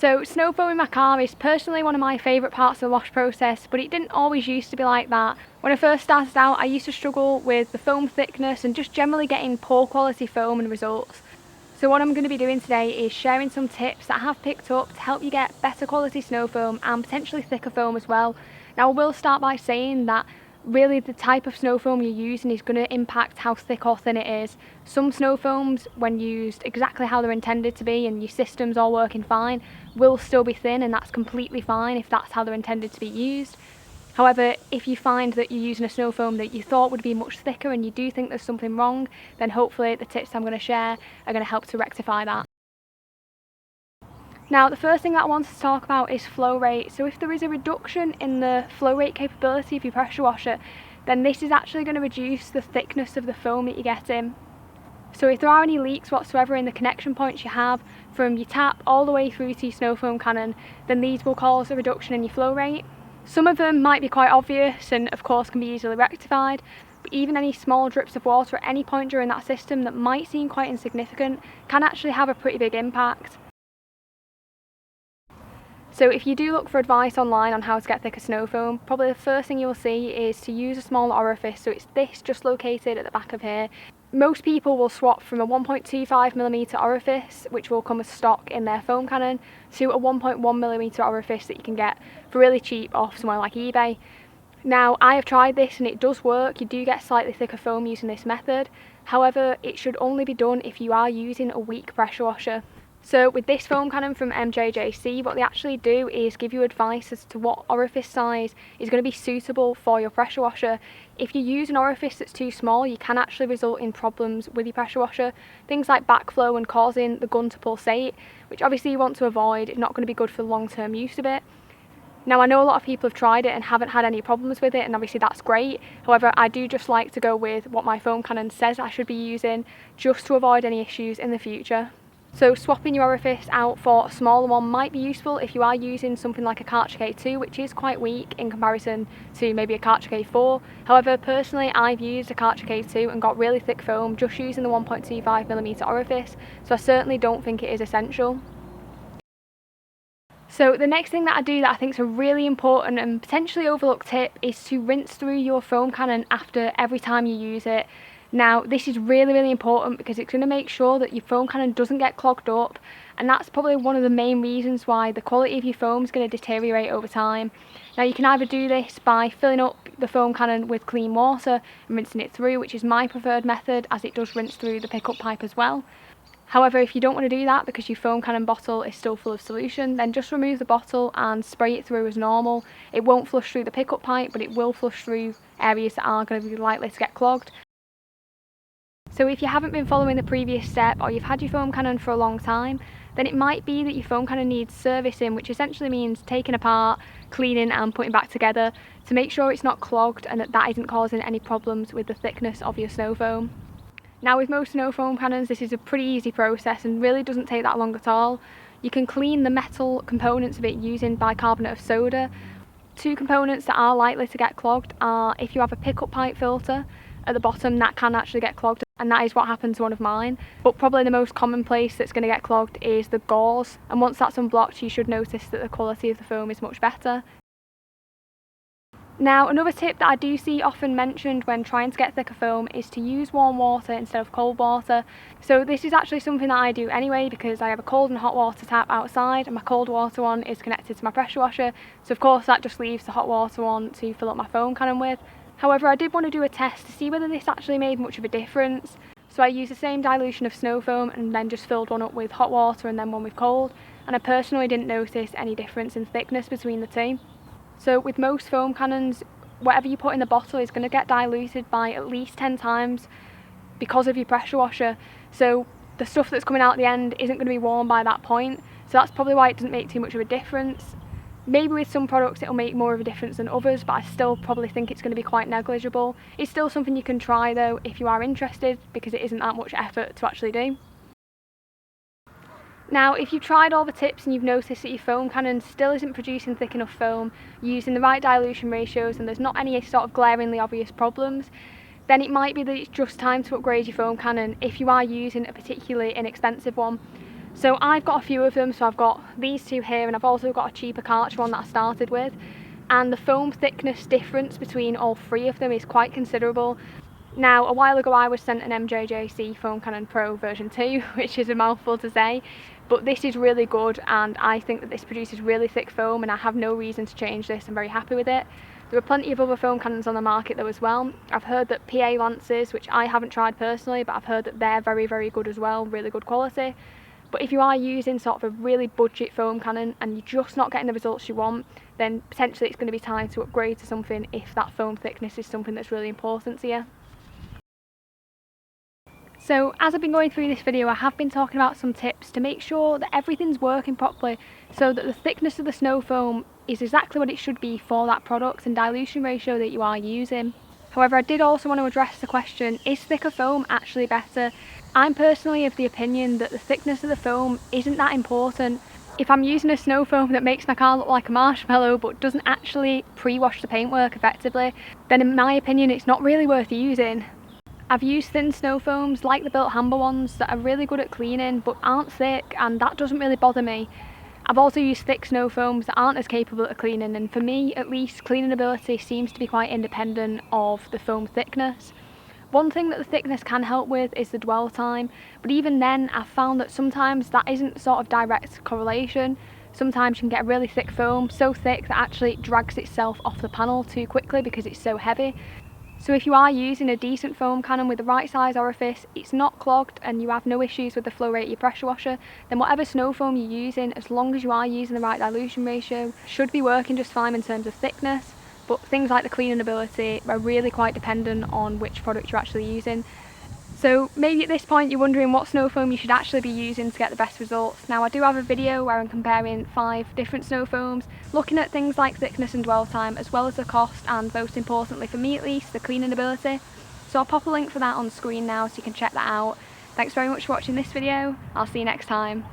So snow foaming my car is personally one of my favourite parts of the wash process, but it didn't always used to be like that. When I first started out, I used to struggle with the foam thickness and just generally getting poor quality foam and results. So what I'm going to be doing today is sharing some tips that I have picked up to help you get better quality snow foam and potentially thicker foam as well. Now I will start by saying that really the type of snow foam you're using is going to impact how thick or thin it is. Some snow foams, when used exactly how they're intended to be and your system's all working fine, will still be thin, and that's completely fine if that's how they're intended to be used. However, if you find that you're using a snow foam that you thought would be much thicker and you do think there's something wrong, then hopefully the tips I'm going to share are going to help to rectify that. Now, the first thing that I want to talk about is flow rate. So if there is a reduction in the flow rate capability of your pressure washer, then this is actually going to reduce the thickness of the foam that you get in. So if there are any leaks whatsoever in the connection points you have from your tap all the way through to your snow foam cannon, then these will cause a reduction in your flow rate. Some of them might be quite obvious and of course can be easily rectified, but even any small drips of water at any point during that system that might seem quite insignificant can actually have a pretty big impact. So if you do look for advice online on how to get thicker snow foam, probably the first thing you'll see is to use a small orifice. So it's this just located at the back of here. Most people will swap from a 1.25mm orifice, which will come as stock in their foam cannon, to a 1.1mm orifice that you can get for really cheap off somewhere like eBay. Now, I have tried this and it does work. You do get slightly thicker foam using this method. However, it should only be done if you are using a weak pressure washer. So with this foam cannon from MJJC, what they actually do is give you advice as to what orifice size is going to be suitable for your pressure washer. If you use an orifice that's too small, you can actually result in problems with your pressure washer. Things like backflow and causing the gun to pulsate, which obviously you want to avoid. It's not going to be good for the long-term use of it. Now, I know a lot of people have tried it and haven't had any problems with it, and obviously that's great. However, I do just like to go with what my foam cannon says I should be using, just to avoid any issues in the future. So swapping your orifice out for a smaller one might be useful if you are using something like a Karcher K2, which is quite weak in comparison to maybe a Karcher K4. However, personally, I've used a Karcher K2 and got really thick foam just using the 1.25mm orifice, so I certainly don't think it is essential. So the next thing that I do that I think is a really important and potentially overlooked tip is to rinse through your foam cannon after every time you use it. Now, this is really important because it's going to make sure that your foam cannon doesn't get clogged up, and that's probably one of the main reasons why the quality of your foam is going to deteriorate over time. Now, you can either do this by filling up the foam cannon with clean water and rinsing it through, which is my preferred method as it does rinse through the pickup pipe as well. However, if you don't want to do that because your foam cannon bottle is still full of solution, then just remove the bottle and spray it through as normal. It won't flush through the pickup pipe, but it will flush through areas that are going to be likely to get clogged. So if you haven't been following the previous step, or you've had your foam cannon for a long time, then it might be that your foam cannon needs servicing, which essentially means taking apart, cleaning and putting back together to make sure it's not clogged and that isn't causing any problems with the thickness of your snow foam. Now, with most snow foam cannons, this is a pretty easy process and really doesn't take that long at all. You can clean the metal components of it using bicarbonate of soda. Two components that are likely to get clogged are if you have a pickup pipe filter at the bottom, that can actually get clogged, and that is what happened to one of mine. But probably the most common place that's going to get clogged is the gauze, and once that's unblocked you should notice that the quality of the foam is much better. Now, another tip that I do see often mentioned when trying to get thicker foam is to use warm water instead of cold water. So this is actually something that I do anyway because I have a cold and hot water tap outside and my cold water one is connected to my pressure washer, so of course that just leaves the hot water one to fill up my foam cannon with. However, I did want to do a test to see whether this actually made much of a difference. So I used the same dilution of snow foam and then just filled one up with hot water and then one with cold, and I personally didn't notice any difference in thickness between the two. So with most foam cannons, whatever you put in the bottle is going to get diluted by at least 10 times because of your pressure washer. So the stuff that's coming out at the end isn't going to be warm by that point. So that's probably why it doesn't make too much of a difference. Maybe with some products it'll make more of a difference than others, but I still probably think it's going to be quite negligible. It's still something you can try though if you are interested, because it isn't that much effort to actually do. Now, if you've tried all the tips and you've noticed that your foam cannon still isn't producing thick enough foam, using the right dilution ratios, and there's not any sort of glaringly obvious problems, then it might be that it's just time to upgrade your foam cannon if you are using a particularly inexpensive one. So I've got a few of them, so I've got these two here, and I've also got a cheaper Karcher one that I started with, and the foam thickness difference between all three of them is quite considerable. Now, a while ago I was sent an MJJC Foam Cannon Pro version 2, which is a mouthful to say, but this is really good, and I think that this produces really thick foam, and I have no reason to change this. I'm very happy with it. There are plenty of other foam cannons on the market though as well. I've heard that PA Lances, which I haven't tried personally, but I've heard that they're very, very good as well, really good quality. But if you are using sort of a really budget foam cannon and you're just not getting the results you want, then potentially it's going to be time to upgrade to something if that foam thickness is something that's really important to you. So as I've been going through this video, I have been talking about some tips to make sure that everything's working properly, so that the thickness of the snow foam is exactly what it should be for that product and dilution ratio that you are using. However, I did also want to address the question, is thicker foam actually better? I'm personally of the opinion that the thickness of the foam isn't that important. If I'm using a snow foam that makes my car look like a marshmallow but doesn't actually pre-wash the paintwork effectively, then in my opinion it's not really worth using. I've used thin snow foams like the Built Hamber ones that are really good at cleaning but aren't thick, and that doesn't really bother me. I've also used thick snow foams that aren't as capable at cleaning, and for me at least, cleaning ability seems to be quite independent of the foam thickness. One thing that the thickness can help with is the dwell time, but even then I've found that sometimes that isn't sort of direct correlation. Sometimes you can get a really thick foam, so thick that actually it drags itself off the panel too quickly because it's so heavy. So if you are using a decent foam cannon with the right size orifice, it's not clogged and you have no issues with the flow rate of your pressure washer, then whatever snow foam you're using, as long as you are using the right dilution ratio, should be working just fine in terms of thickness. But things like the cleaning ability are really quite dependent on which product you're actually using. So maybe at this point you're wondering what snow foam you should actually be using to get the best results. Now I do have a video where I'm comparing 5 different snow foams, looking at things like thickness and dwell time, as well as the cost and most importantly for me at least, the cleaning ability. So I'll pop a link for that on screen now so you can check that out. Thanks very much for watching this video. I'll see you next time.